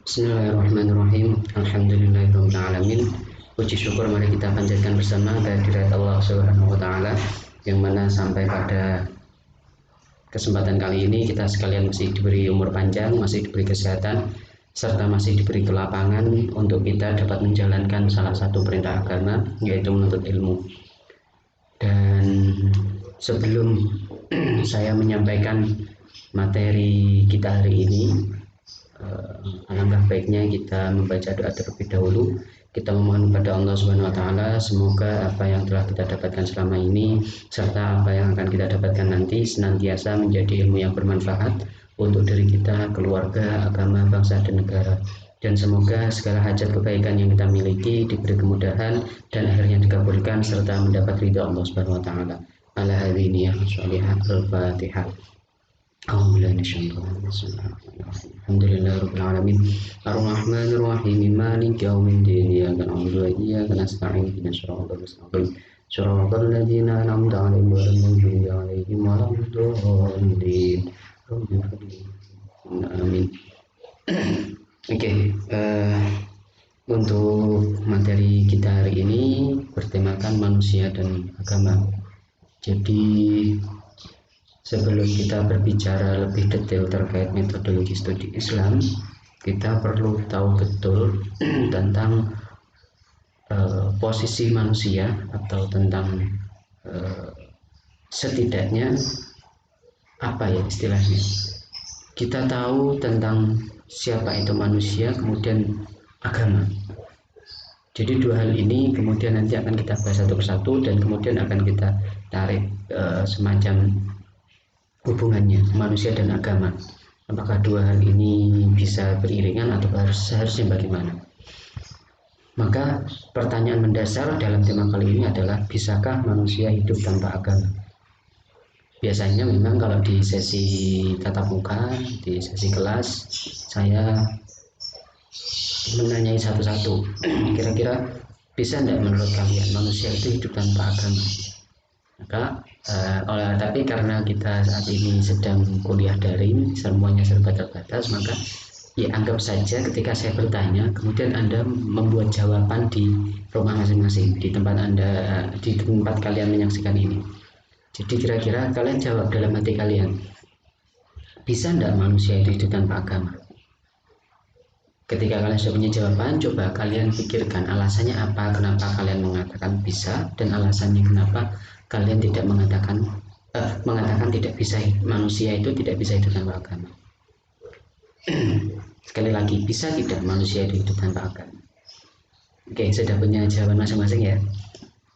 Bismillahirrahmanirrahim. Alhamdulillahirrahmanirrahim. Puji syukur mari kita panjatkan bersama kehadirat Allah Subhanahu wa taala, yang mana sampai pada kesempatan kali ini kita sekalian masih diberi umur panjang, masih diberi kesehatan, serta masih diberi kelapangan untuk kita dapat menjalankan salah satu perintah agama, yaitu menuntut ilmu. Dan sebelum saya menyampaikan materi kita hari ini, alangkah baiknya kita membaca doa terlebih dahulu. Kita memohon kepada Allah Subhanahu wa taala, semoga apa yang telah kita dapatkan selama ini serta apa yang akan kita dapatkan nanti senantiasa menjadi ilmu yang bermanfaat untuk diri kita, keluarga, agama, bangsa dan negara. Dan semoga segala hajat kebaikan yang kita miliki diberi kemudahan dan akhirnya dikabulkan serta mendapat ridha Allah Subhanahu wa taala. Ala hadhihi ya sholihah al-Fatihah. Alhamdulillahirabbil alamin arrahmanir rahim maliki yaumiddin iyyaka na'budu wa iyyaka nasta'in ihdinas siratal mustaqim siratal ladzina an'amta 'alaihim ghairil maghdubi 'alaihim waladdallin. Amin. Oke, untuk materi kita hari ini bertemakan manusia dan agama. Jadi sebelum kita berbicara lebih detail terkait metodologi studi Islam, kita perlu tahu betul tentang posisi manusia, atau tentang setidaknya apa ya istilahnya. Kita tahu tentang siapa itu manusia, kemudian agama. Jadi dua hal ini kemudian nanti akan kita bahas satu persatu, dan kemudian akan kita tarik semacam hubungannya manusia dan agama. Apakah dua hal ini bisa beriringan atau seharusnya bagaimana? Maka pertanyaan mendasar dalam tema kali ini adalah, bisakah manusia hidup tanpa agama? Biasanya memang kalau di sesi tatap muka, di sesi kelas, saya menanyai satu-satu, kira-kira bisa tidak menurut kalian manusia itu hidup tanpa agama? Maka tapi karena kita saat ini sedang kuliah daring, semuanya serba terbatas, maka ya anggap saja ketika saya bertanya, kemudian Anda membuat jawaban di rumah masing-masing, di tempat Anda, di tempat kalian menyaksikan ini. Jadi kira-kira kalian jawab dalam hati kalian, bisa tidak manusia itu hidup tanpa agama? Ketika kalian sudah punya jawaban, coba kalian pikirkan alasannya apa, kenapa kalian mengatakan bisa, dan alasannya kenapa kalian tidak mengatakan tidak bisa, manusia itu tidak bisa hidup tanpa agama. Sekali lagi, bisa tidak manusia itu hidup tanpa agama? Oke, sudah punya jawaban masing-masing ya.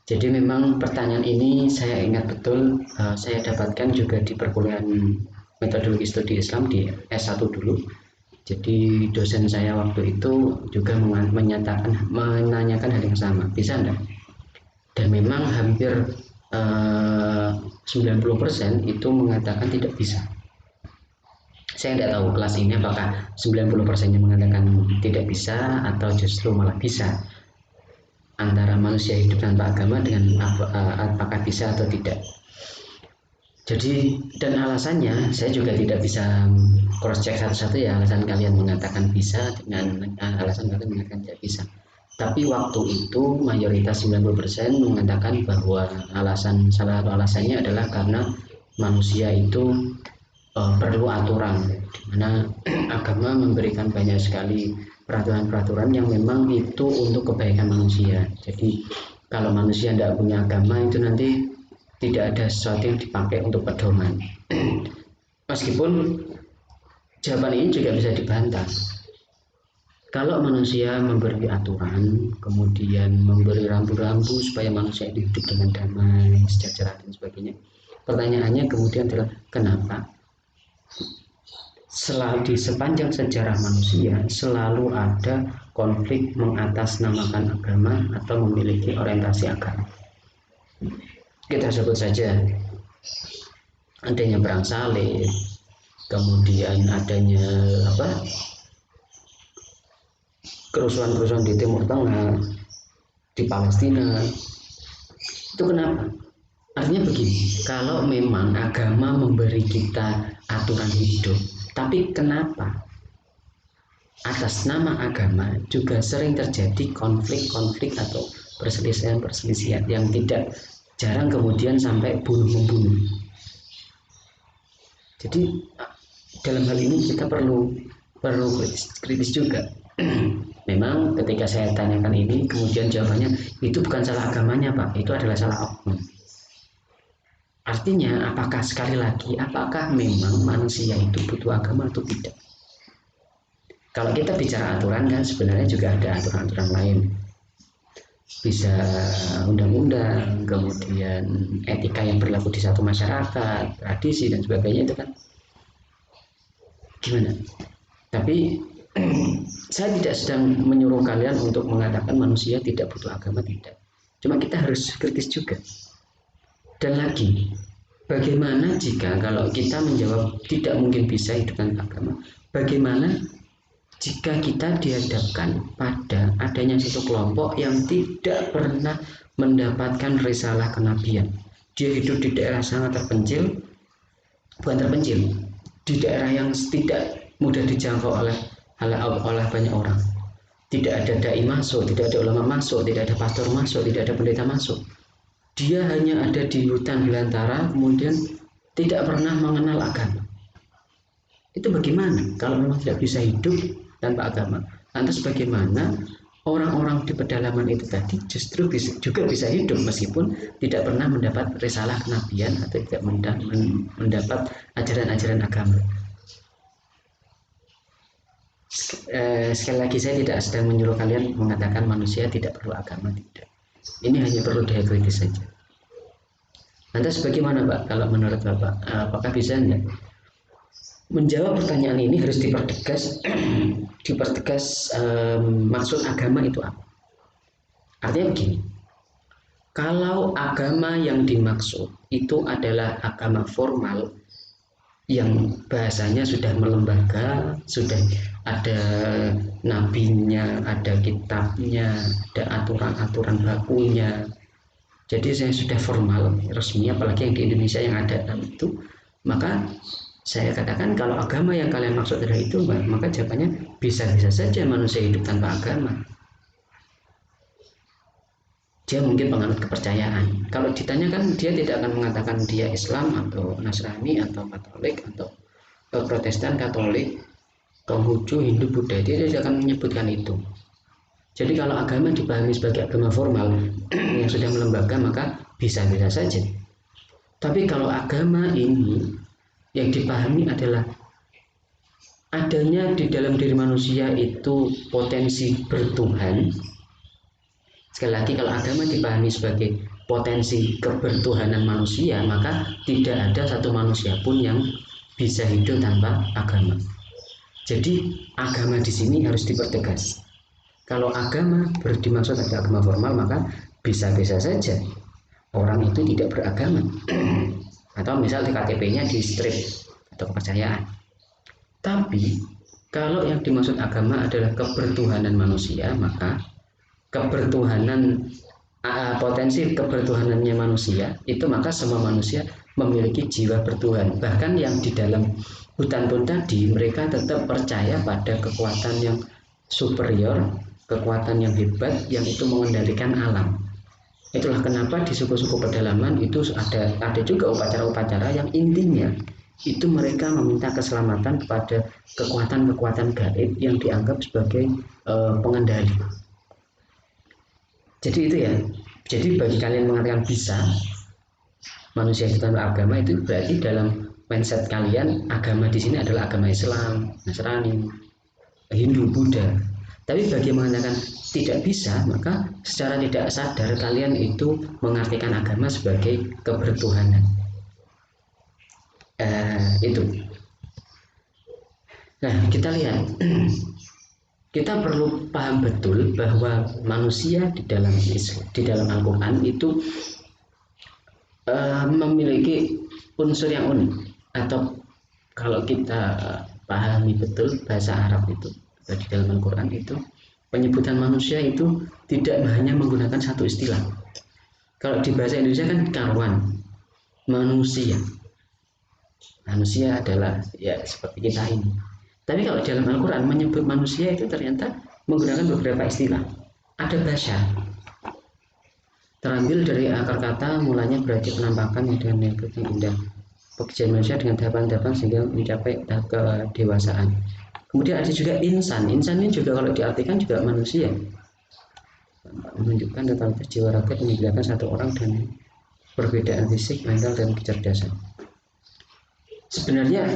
Jadi memang pertanyaan ini saya ingat betul, saya dapatkan juga di perkuliahan metodologi studi Islam di S1 dulu. Jadi dosen saya waktu itu juga menanyakan hal yang sama, bisa enggak? Dan memang hampir 90% itu mengatakan tidak bisa. Saya tidak tahu kelas ini apakah 90% yang mengatakan tidak bisa atau justru malah bisa. Antara manusia hidup tanpa agama dengan apakah bisa atau tidak. Jadi, dan alasannya saya juga tidak bisa cross check satu-satu ya, alasan kalian mengatakan bisa dengan alasan kalian mengatakan tidak bisa. Tapi waktu itu mayoritas 90% mengatakan bahwa salah satu alasannya adalah karena manusia itu perlu aturan, di mana agama memberikan banyak sekali peraturan-peraturan yang memang itu untuk kebaikan manusia. Jadi kalau manusia tidak punya agama, itu nanti tidak ada sesuatu yang dipakai untuk pedoman. Meskipun jawaban ini juga bisa dibantah. Kalau manusia memberi aturan, kemudian memberi rambu-rambu supaya manusia hidup dengan damai, sejahtera dan sebagainya, pertanyaannya kemudian adalah kenapa di sepanjang sejarah manusia selalu ada konflik mengatasnamakan agama atau memiliki orientasi agama? Kita sebut saja adanya perang salib, kemudian adanya kerusuhan-kerusuhan di Timur Tengah, di Palestina. Itu kenapa? Artinya begini, kalau memang agama memberi kita aturan hidup, tapi kenapa atas nama agama juga sering terjadi konflik-konflik atau perselisihan-perselisihan yang tidak jarang kemudian sampai bunuh-membunuh. Jadi dalam hal ini kita perlu kritis juga. Memang ketika saya tanyakan ini, kemudian jawabannya itu bukan salah agamanya Pak, itu adalah salah oknum. Artinya apakah sekali lagi, apakah memang manusia itu butuh agama atau tidak? Kalau kita bicara aturan kan sebenarnya juga ada aturan-aturan lain. Bisa undang-undang, kemudian etika yang berlaku di satu masyarakat, tradisi dan sebagainya itu kan gimana? Tapi saya tidak sedang menyuruh kalian untuk mengatakan manusia tidak butuh agama, tidak. Cuma kita harus kritis juga. Dan lagi, bagaimana jika kalau kita menjawab tidak mungkin bisa hidup tanpa agama, bagaimana jika kita dihadapkan pada adanya satu kelompok yang tidak pernah mendapatkan risalah kenabian. Dia hidup di daerah sangat terpencil, bukan terpencil, di daerah yang tidak mudah dijangkau oleh banyak orang. Tidak ada dai masuk, tidak ada ulama masuk, tidak ada pastor masuk, tidak ada pendeta masuk. Dia hanya ada di hutan belantara, kemudian tidak pernah mengenal agama. Itu bagaimana kalau memang tidak bisa hidup tanpa agama? Lantas bagaimana orang-orang di pedalaman itu tadi justru juga bisa hidup meskipun tidak pernah mendapat risalah kenabian atau tidak mendapat ajaran-ajaran agama? Sekali lagi saya tidak sedang menyuruh kalian mengatakan manusia tidak perlu agama, tidak. Ini hanya perlu daya kritis saja. Lantas bagaimana Pak kalau menurut Bapak? Apakah bisa enggak? Menjawab pertanyaan ini harus dipertegas maksud agama itu apa? Artinya begini, kalau agama yang dimaksud itu adalah agama formal yang bahasanya sudah melembaga, sudah ada nabinya, ada kitabnya, ada aturan-aturan bakunya. Jadi saya sudah formal, resmi, apalagi yang di Indonesia yang ada itu, maka saya katakan kalau agama yang kalian maksud adalah itu, maka jawabannya bisa-bisa saja manusia hidup tanpa agama. Dia mungkin penganut kepercayaan. Kalau ditanyakan, dia tidak akan mengatakan dia Islam atau Nasrani atau Katolik atau Protestan, Katolik, Konghucu, Hindu, Buddha. Dia tidak akan menyebutkan itu. Jadi kalau agama dipahami sebagai agama formal yang sudah melembaga, maka bisa-bisa saja. Tapi kalau agama ini yang dipahami adalah adanya di dalam diri manusia itu potensi bertuhan. Sekali lagi, kalau agama dipahami sebagai potensi kebertuhanan manusia, maka tidak ada satu manusia pun yang bisa hidup tanpa agama. Jadi agama di sini harus dipertegas. Kalau agama dimaksud adalah agama formal, maka bisa-bisa saja orang itu tidak beragama. Atau misal di KTP-nya di strip atau kepercayaan. Tapi kalau yang dimaksud agama adalah kebertuhanan manusia, maka potensi kebertuhanannya manusia itu, maka semua manusia memiliki jiwa bertuhan. Bahkan yang di dalam hutan pun tadi, mereka tetap percaya pada kekuatan yang superior, kekuatan yang hebat yang itu mengendalikan alam. Itulah kenapa di suku-suku pedalaman itu ada juga upacara-upacara yang intinya itu mereka meminta keselamatan kepada kekuatan-kekuatan gaib yang dianggap sebagai pengendali. Jadi itu ya. Jadi bagi kalian mengatakan bisa manusia itu tanpa agama, itu berarti dalam mindset kalian agama di sini adalah agama Islam, Nasrani, Hindu, Buddha. Tapi bagi yang mengatakan tidak bisa, maka secara tidak sadar kalian itu mengartikan agama sebagai kebertuhanan. Itu. Nah, kita lihat. Kita perlu paham betul bahwa manusia di dalam Al-Quran itu memiliki unsur yang unik. Atau kalau kita pahami betul bahasa Arab itu di dalam Al-Quran itu, penyebutan manusia itu tidak hanya menggunakan satu istilah. Kalau di bahasa Indonesia kan karuan, manusia adalah ya seperti kita ini. Tapi kalau dalam Al-Quran menyebut manusia itu ternyata menggunakan beberapa istilah. Ada basyar, terambil dari akar kata, mulanya berarti penampakan dengan yang indah, pekerjaan manusia dengan tahapan-tahapan sehingga mencapai tahap kedewasaan. Kemudian ada juga insan. Insan ini juga kalau diartikan juga manusia, menunjukkan totalitas jiwa raga yang membedakan satu orang dan perbedaan fisik, mental, dan kecerdasan. Sebenarnya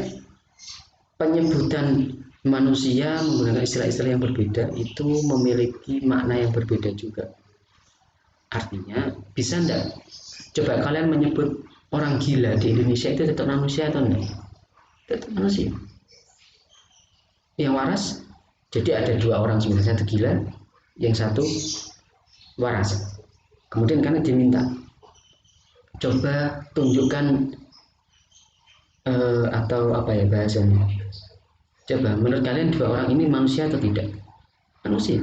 penyebutan manusia menggunakan istilah-istilah yang berbeda itu memiliki makna yang berbeda juga. Artinya, bisa enggak coba kalian menyebut orang gila di Indonesia itu tetap manusia atau enggak? Tetap manusia. Yang waras, jadi ada dua orang sebenarnya, satu gila, yang satu waras. Kemudian karena diminta, coba tunjukkan atau apa ya bahasanya, coba menurut kalian dua orang ini manusia atau tidak? Manusia.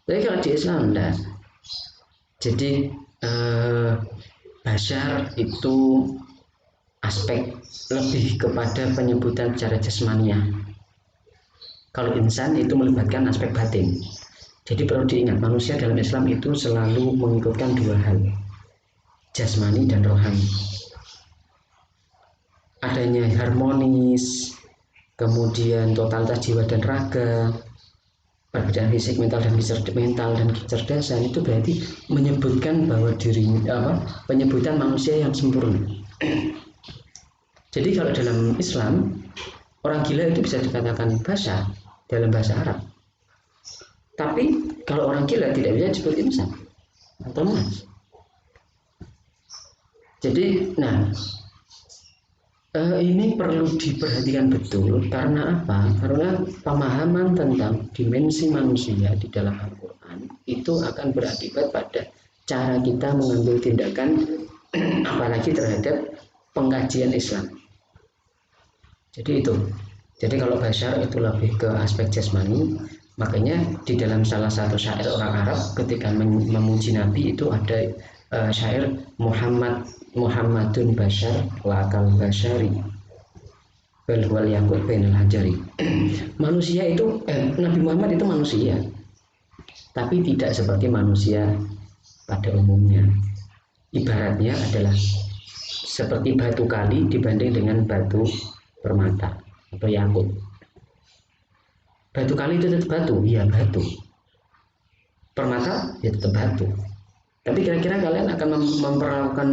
Tapi kalau di Islam enggak. Jadi basyar itu aspek lebih kepada penyebutan secara jasmania. Kalau insan itu melibatkan aspek batin. Jadi perlu diingat, manusia dalam Islam itu selalu mengikutkan dua hal, jasmani dan rohani. Adanya harmonis, kemudian totalitas jiwa dan raga, perbedaan fisik, mental dan kecerdasan itu berarti menyebutkan bahwa penyebutan manusia yang sempurna. Jadi kalau dalam Islam orang gila itu bisa dikatakan basyar dalam bahasa Arab. Tapi kalau orang gila tidak bisa disebut insan atau mas. Jadi, ini perlu diperhatikan betul. Karena apa? Karena pemahaman tentang dimensi manusia di dalam Al-Quran itu akan berakibat pada cara kita mengambil tindakan apalagi terhadap pengkajian Islam. Jadi itu. Jadi kalau basyar itu lebih ke aspek jasmani. Makanya di dalam salah satu syair orang Arab ketika memuji Nabi itu ada syair Muhammadun basyar lakal basyari bal wal yaqut bainal hajari. Manusia itu Nabi Muhammad itu manusia, tapi tidak seperti manusia pada umumnya. Ibaratnya adalah seperti batu kali dibanding dengan batu permata atau yakut. Batu kali itu tetap batu, ya batu. Permata ya tetap batu. Tapi kira-kira kalian akan memperlakukan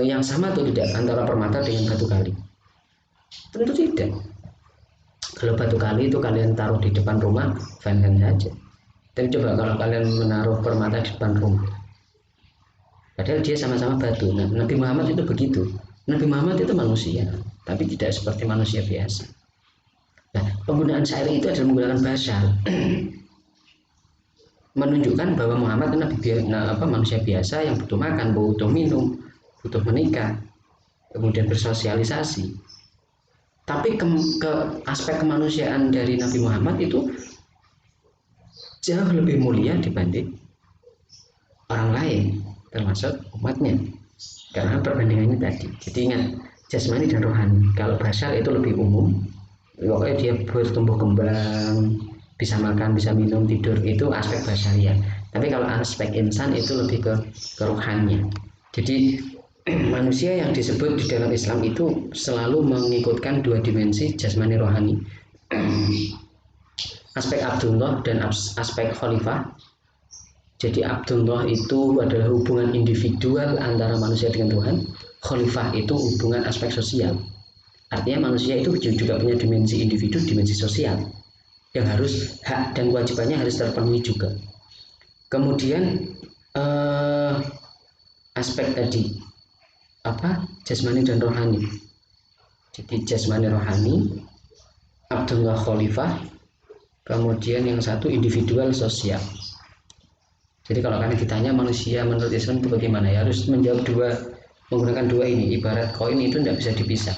yang sama atau tidak antara permata dengan batu kali? Tentu tidak. Kalau batu kali itu kalian taruh di depan rumah, fine-fine saja. Tapi coba kalau kalian menaruh permata di depan rumah, padahal dia sama-sama batu. Nah, Nabi Muhammad itu begitu. Nabi Muhammad itu manusia, tapi tidak seperti manusia biasa. Nah, penggunaan syair itu adalah menggunakan basyar. Menunjukkan bahwa Muhammad adalah manusia biasa yang butuh makan, butuh minum, butuh menikah, kemudian bersosialisasi. Tapi ke aspek kemanusiaan dari Nabi Muhammad itu jauh lebih mulia dibanding orang lain, termasuk umatnya. Karena perbandingannya tadi. Jadi ingat, jasmani dan rohani. Kalau basyar itu lebih umum, pokoknya dia bertumbuh kembang, bisa makan, bisa minum, tidur, itu aspek basyariah. Tapi kalau aspek insan itu lebih ke rohaninya. Jadi manusia yang disebut di dalam Islam itu selalu mengikutkan dua dimensi, jasmani rohani. Aspek Abdullah dan aspek khalifah. Jadi Abdullah itu adalah hubungan individual antara manusia dengan Tuhan. Khalifah itu hubungan aspek sosial. Artinya manusia itu juga punya dimensi individu, dimensi sosial yang harus hak dan kewajibannya harus terpenuhi juga. Kemudian aspek tadi jasmani dan rohani. Jadi jasmani rohani, Abdullah khalifah, kemudian yang satu individual sosial. Jadi kalau kalian ditanya manusia menurut Islam itu bagaimana, ya harus menjawab menggunakan dua ini. Ibarat koin itu tidak bisa dipisah.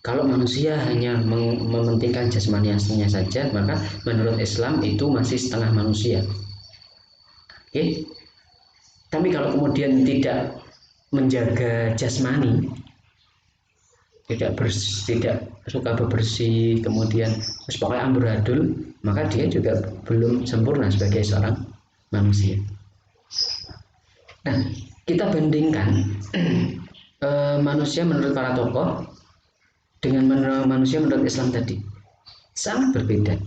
Kalau manusia hanya mementingkan jasmaninya saja, maka menurut Islam itu masih setengah manusia. Oke? Tapi kalau kemudian tidak menjaga jasmani, tidak suka bebersih, kemudian terus pokoknya amburadul, maka dia juga belum sempurna sebagai seorang manusia. Nah, kita bandingkan manusia menurut para tokoh dengan manusia menurut Islam tadi, sangat berbeda.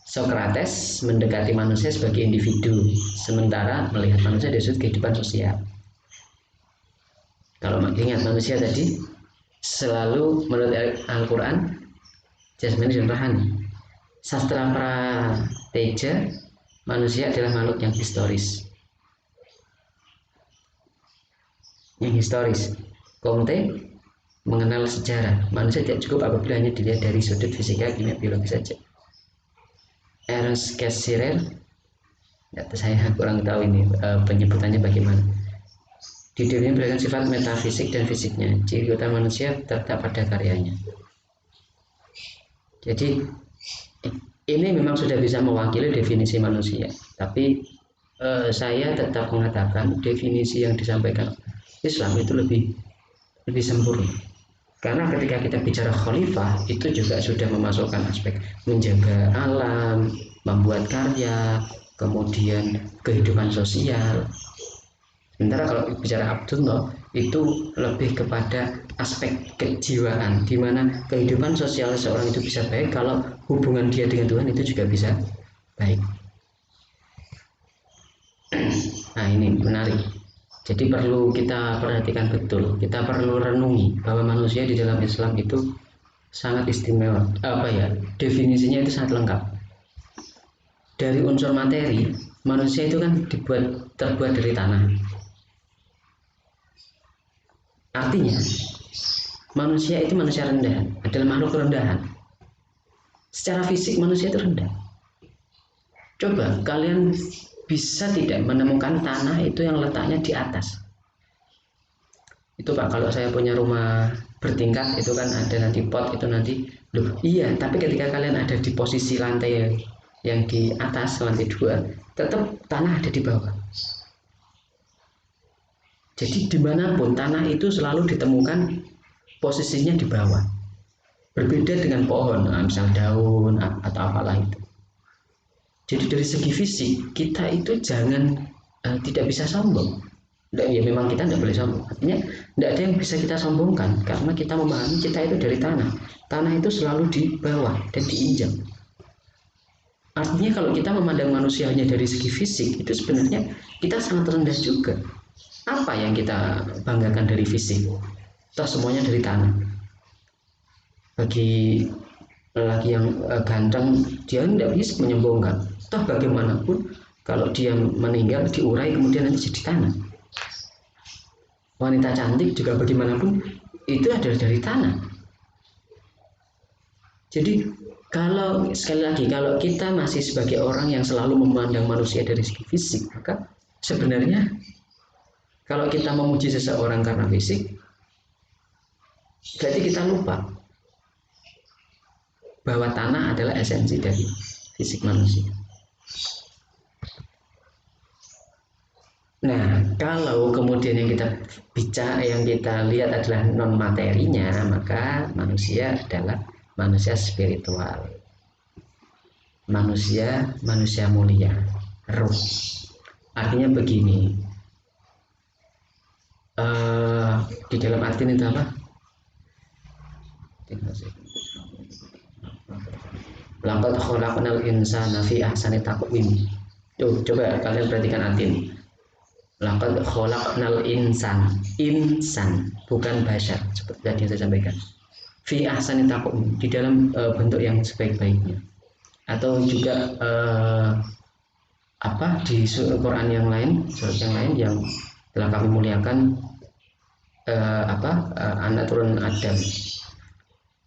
Sokrates mendekati manusia sebagai individu, sementara melihat manusia dari sudut kehidupan sosial. Kalau ingat manusia tadi selalu menurut Al-Quran jasmani dan rohani. Sastra Prateja, manusia adalah makhluk yang historis. Comte mengenal sejarah. Manusia tidak cukup apabila hanya dilihat dari sudut fisika, kimia, biologi saja. Ernst Cassirer, saya kurang tahu ini penyebutannya bagaimana. Di dunia berikan sifat metafisik dan fisiknya. Ciri utama manusia terletak pada karyanya. Jadi ini memang sudah bisa mewakili definisi manusia. Tapi saya tetap mengatakan definisi yang disampaikan Islam itu lebih sempurna. Karena ketika kita bicara khalifah, itu juga sudah memasukkan aspek menjaga alam, membuat karya, kemudian kehidupan sosial. Sementara kalau bicara Abdullah, itu lebih kepada aspek kejiwaan, di mana kehidupan sosial seorang itu bisa baik kalau hubungan dia dengan Tuhan itu juga bisa baik. Nah, ini menarik. Jadi perlu kita perhatikan betul, kita perlu renungi bahwa manusia di dalam Islam itu sangat istimewa. Definisinya itu sangat lengkap. Dari unsur materi, manusia itu kan terbuat dari tanah. Artinya, manusia itu manusia rendahan, adalah makhluk rendahan. Secara fisik manusia itu rendah. Coba kalian bisa tidak menemukan tanah itu yang letaknya di atas. Itu Pak, kalau saya punya rumah bertingkat itu kan ada nanti pot itu nanti, loh iya, tapi ketika kalian ada di posisi lantai yang di atas, lantai 2, tetap tanah ada di bawah. Jadi dimanapun tanah itu selalu ditemukan posisinya di bawah. Berbeda dengan pohon, misal daun atau apalah itu. Jadi dari segi fisik kita itu jangan tidak bisa sombong. Ya memang kita tidak boleh sombong. Artinya tidak ada yang bisa kita sombongkan karena kita memahami kita itu dari tanah. Tanah itu selalu di bawah dan diinjak. Artinya kalau kita memandang manusia hanya dari segi fisik, itu sebenarnya kita sangat rendah juga. Apa yang kita banggakan dari fisik? Toh semuanya dari tanah. Bagi lelaki yang ganteng, dia tidak bisa menyombongkan. Toh bagaimanapun kalau dia meninggal diurai kemudian nanti jadi tanah. Wanita cantik juga bagaimanapun itu adalah dari tanah. Jadi kalau sekali lagi kalau kita masih sebagai orang yang selalu memandang manusia dari segi fisik, maka sebenarnya kalau kita memuji seseorang karena fisik, berarti kita lupa bahwa tanah adalah esensi dari fisik manusia. Nah, kalau kemudian yang kita lihat adalah non materinya, maka manusia adalah manusia spiritual, manusia mulia, ruh. Artinya begini, di dalam arti itu apa? Laqad khalaqnal insana fi ahsani taqwim. Tuh, coba kalian perhatikan arti ini. Laqad khalaqnal insan, bukan bashar seperti tadi yang saya sampaikan. Fi ahsani taqwim, di dalam bentuk yang sebaik-baiknya. Atau juga di Quran yang lain, surat yang lain yang telah kami muliakan anak turun Adam.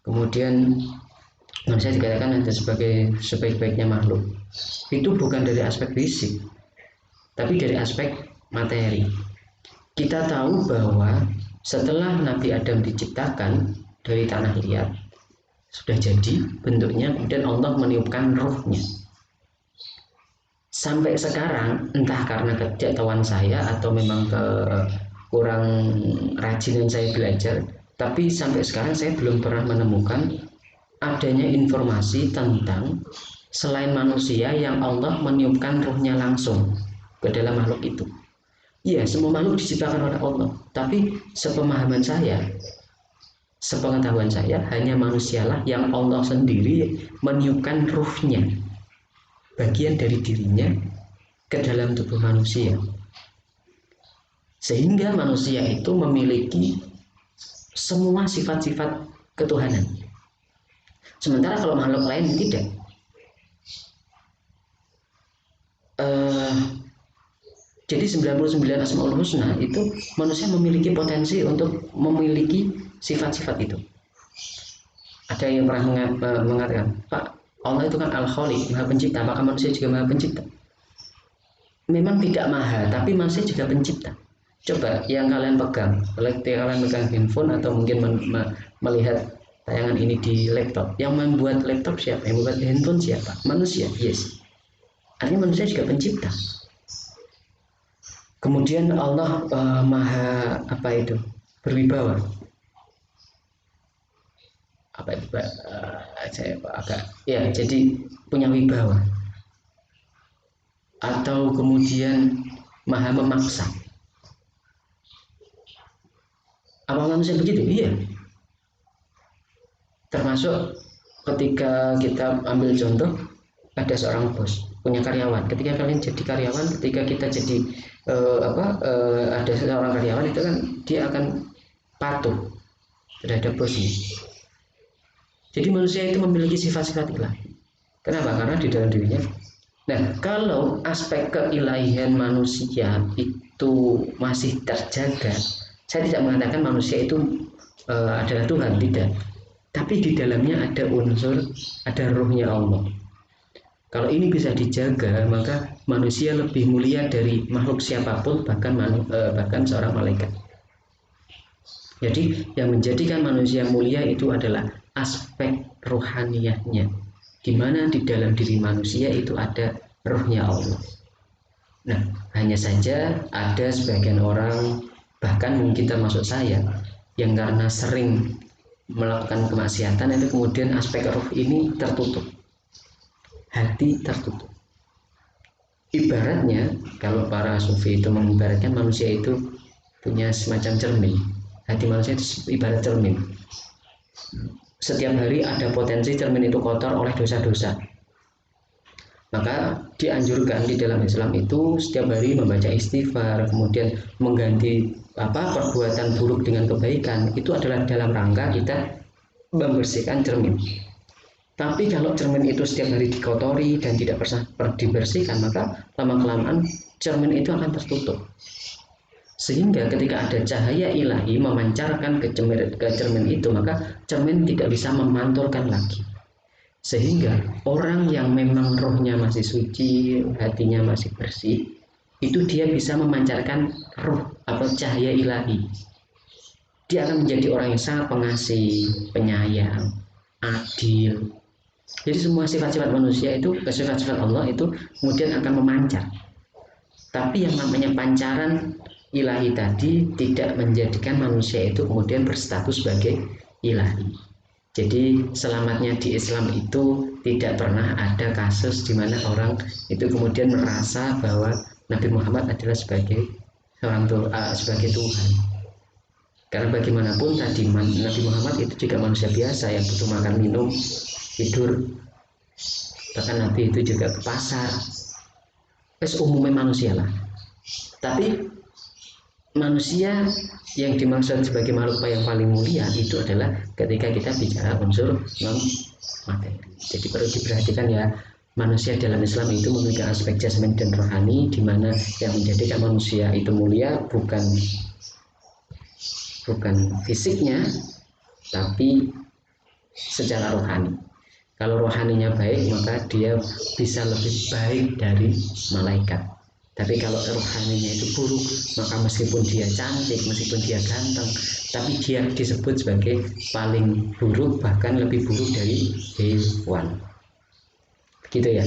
Kemudian manusia dikatakan ada sebagai sebaik-baiknya makhluk. Itu bukan dari aspek fisik, tapi dari aspek materi. Kita tahu bahwa setelah Nabi Adam diciptakan dari tanah liat, sudah jadi bentuknya, kemudian Allah meniupkan rohnya. Sampai sekarang, entah karena ketidaktahuan saya atau memang kurang rajinan saya belajar, Tapi sampai sekarang saya belum pernah menemukan adanya informasi tentang selain manusia yang Allah meniupkan ruhnya langsung ke dalam makhluk itu. Iya, semua makhluk diciptakan oleh Allah, tapi sepemahaman saya, sepengetahuan saya, hanya manusialah yang Allah sendiri meniupkan ruhnya, bagian dari dirinya, ke dalam tubuh manusia, sehingga manusia itu memiliki semua sifat-sifat ketuhanan. Sementara kalau makhluk lain tidak. Jadi 99 Asmaul Husna itu manusia memiliki potensi untuk memiliki sifat-sifat itu. Ada yang pernah mengatakan, Pak, Allah itu kan Al-Khaliq, Maha Pencipta, maka manusia juga Maha Pencipta. Memang tidak maha, tapi manusia juga pencipta. Coba yang kalian pegang, kalian pegang handphone atau mungkin melihat tayangan ini di laptop. Yang membuat laptop siapa? Yang membuat handphone siapa? Manusia, yes. Artinya manusia juga pencipta. Kemudian Allah maha apa itu? Berwibawa. Apa itu Pak? Saya agak ya, jadi punya wibawa. Atau kemudian maha memaksa. Apa manusia begitu? Iya. Termasuk ketika kita ambil contoh, ada seorang bos punya karyawan. Ketika kalian jadi karyawan, ketika kita jadi ada seorang karyawan itu kan dia akan patuh terhadap bosnya. Jadi manusia itu memiliki sifat-sifat ilahi. Kenapa? Karena di dalam dirinya. Nah, kalau aspek keilahian manusia itu masih terjaga, saya tidak mengatakan manusia itu adalah Tuhan, tidak. Tapi di dalamnya ada unsur, ada ruhnya Allah. Kalau ini bisa dijaga, maka manusia lebih mulia dari makhluk siapapun, bahkan seorang malaikat. Jadi yang menjadikan manusia mulia itu adalah aspek rohaniyahnya, di mana di dalam diri manusia itu ada ruhnya Allah. Nah, hanya saja ada sebagian orang, bahkan mungkin termasuk saya, yang karena sering melakukan kemaksiatan itu kemudian aspek ruh ini tertutup, hati tertutup. Ibaratnya kalau para sufi itu mengibaratkan manusia itu punya semacam cermin. Hati manusia itu ibarat cermin. Setiap hari ada potensi cermin itu kotor oleh dosa-dosa. Maka dianjurkan di dalam Islam itu setiap hari membaca istighfar, kemudian mengganti perbuatan buruk dengan kebaikan. Itu adalah dalam rangka kita membersihkan cermin. Tapi kalau cermin itu setiap hari dikotori dan tidak pernah dibersihkan, maka lama-kelamaan cermin itu akan tertutup. Sehingga ketika ada cahaya ilahi memancarkan ke cermin itu, maka cermin tidak bisa memantulkan lagi. Sehingga orang yang memang rohnya masih suci, hatinya masih bersih, itu dia bisa memancarkan roh atau cahaya ilahi. Dia akan menjadi orang yang sangat pengasih, penyayang, adil. Jadi semua sifat-sifat manusia itu, sifat-sifat Allah itu kemudian akan memancar. Tapi yang namanya pancaran ilahi tadi tidak menjadikan manusia itu kemudian berstatus sebagai ilahi. Jadi selamatnya di Islam itu tidak pernah ada kasus di mana orang itu kemudian merasa bahwa Nabi Muhammad adalah sebagai sebagai Tuhan. Karena bagaimanapun tadi Nabi Muhammad itu juga manusia biasa yang butuh makan minum, tidur. Bahkan Nabi itu juga ke pasar. Umumnya manusia lah. Tapi manusia yang dimaksud sebagai makhluk yang paling mulia itu adalah ketika kita bicara unsur non-materi. Jadi perlu diperhatikan ya, manusia dalam Islam itu memiliki aspek jasmani dan rohani, di mana yang menjadikan manusia itu mulia bukan fisiknya, tapi secara rohani. Kalau rohaninya baik, maka dia bisa lebih baik dari malaikat. Tapi kalau rohaninya itu buruk, maka meskipun dia cantik, meskipun dia ganteng, tapi dia disebut sebagai paling buruk, bahkan lebih buruk dari hewan. Begitu ya.